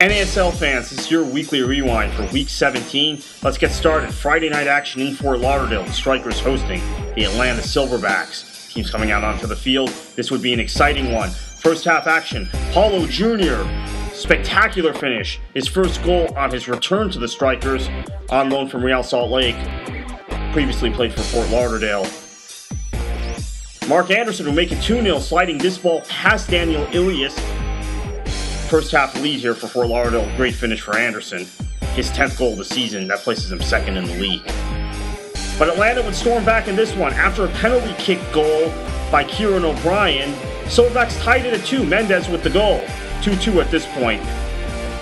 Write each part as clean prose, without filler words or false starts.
NASL fans, this is your weekly rewind for Week 17. Let's get started. Friday night action in Fort Lauderdale. The Strikers hosting the Atlanta Silverbacks. Teams coming out onto the field. This would be an exciting one. First half action. Paulo Jr. Spectacular finish. His first goal on his return to the Strikers on loan from Real Salt Lake. Previously played for Fort Lauderdale. Mark Anderson will make it 2-0, sliding this ball past Daniel Ilias. First half lead here for Fort Lauderdale. Great finish for Anderson. His 10th goal of the season. That places him second in the league. But Atlanta would storm back in this one. After a penalty kick goal by Kieran O'Brien, Silverbacks tied it at 2. Mendez with the goal. 2-2 at this point.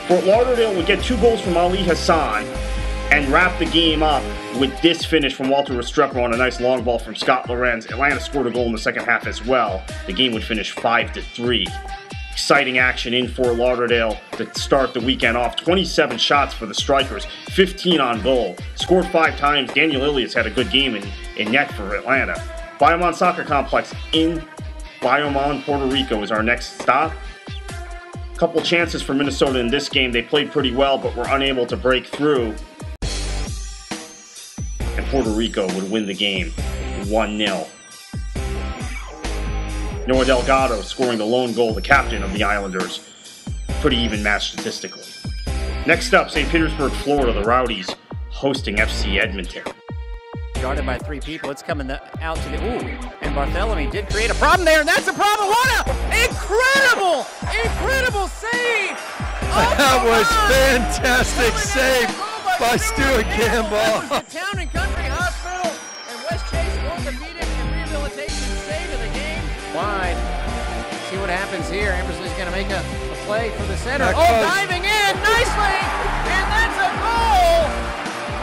Fort Lauderdale would get 2 goals from Ali Hassan and wrap the game up with this finish from Walter Restrepo on a nice long ball from Scott Lorenz. Atlanta scored a goal in the second half as well. The game would finish 5-3. Exciting action in Fort Lauderdale to start the weekend off. 27 shots for the Strikers, 15 on goal. Scored 5 times. Daniel Ilias had a good game in net for Atlanta. Bayamon Soccer Complex in Bayamon, Puerto Rico is our next stop. Couple chances for Minnesota in this game. They played pretty well, but were unable to break through. And Puerto Rico would win the game 1-0. Noah Delgado scoring the lone goal, the captain of the Islanders. Pretty even match statistically. Next up, St. Petersburg, Florida, the Rowdies hosting FC Edmonton. Guarded by 3 people, it's coming out to the, and Barthélemy did create a problem there, and that's a problem. What a incredible save! That was fantastic save by Stuart Campbell. Town and Country Hospital and West Chase Orthopedic and Rehabilitation save of the game. Wide. See what happens here. Embersley's going to make a play for the center. Diving in nicely, and that's a goal.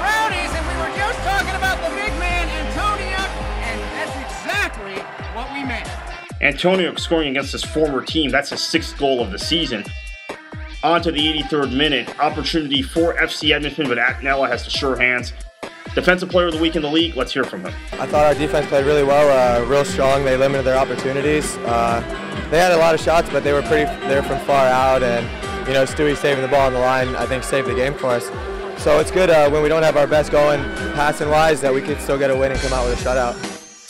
Rowdies, and we were just talking about the big man, Antonio, and that's exactly what we meant. Antonio scoring against his former team. That's his 6th goal of the season. On to the 83rd minute. Opportunity for FC Edmonton, but Atnella has the sure hands. Defensive player of the week in the league. Let's hear from him. I thought our defense played really well, real strong. They limited their opportunities. They had a lot of shots, but they were from far out, and Stewie saving the ball on the line, I think, saved the game for us. So it's good when we don't have our best going passing-wise that we could still get a win and come out with a shutout.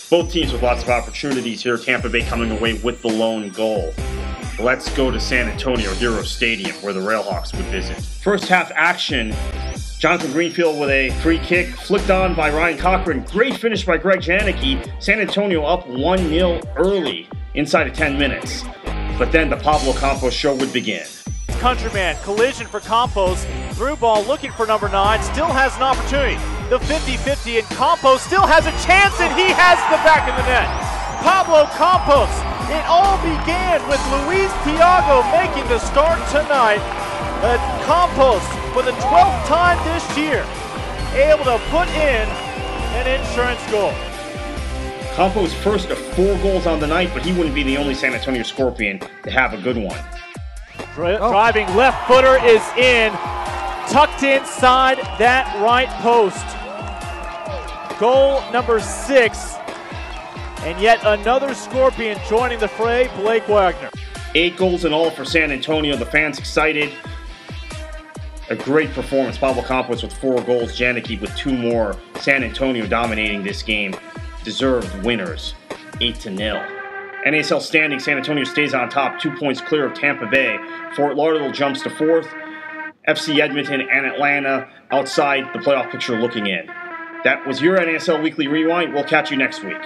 Both teams with lots of opportunities here. Tampa Bay coming away with the lone goal. Let's go to San Antonio Hero Stadium, where the Railhawks would visit. First half action. Jonathan Greenfield with a free kick, flicked on by Ryan Cochran. Great finish by Greg Janicki. San Antonio up 1-0 early inside of 10 minutes. But then the Pablo Campos show would begin. Countryman, collision for Campos. Through ball looking for number 9. Still has an opportunity. The 50-50, and Campos still has a chance, and he has the back of the net. Pablo Campos. It all began with Luis Tiago making the start tonight. Campos, for the 12th time this year, able to put in an insurance goal. Campos' first of 4 goals on the night, but he wouldn't be the only San Antonio Scorpion to have a good one. Driving left footer is in, tucked inside that right post. Goal number 6, and yet another Scorpion joining the fray, Blake Wagner. 8 goals in all for San Antonio. The fans excited. A great performance. Pablo Campos with 4 goals. Janicki with 2 more. San Antonio dominating this game. Deserved winners. 8-0. NASL standing. San Antonio stays on top. 2 points clear of Tampa Bay. Fort Lauderdale jumps to 4th. FC Edmonton and Atlanta outside the playoff picture looking in. That was your NASL Weekly Rewind. We'll catch you next week.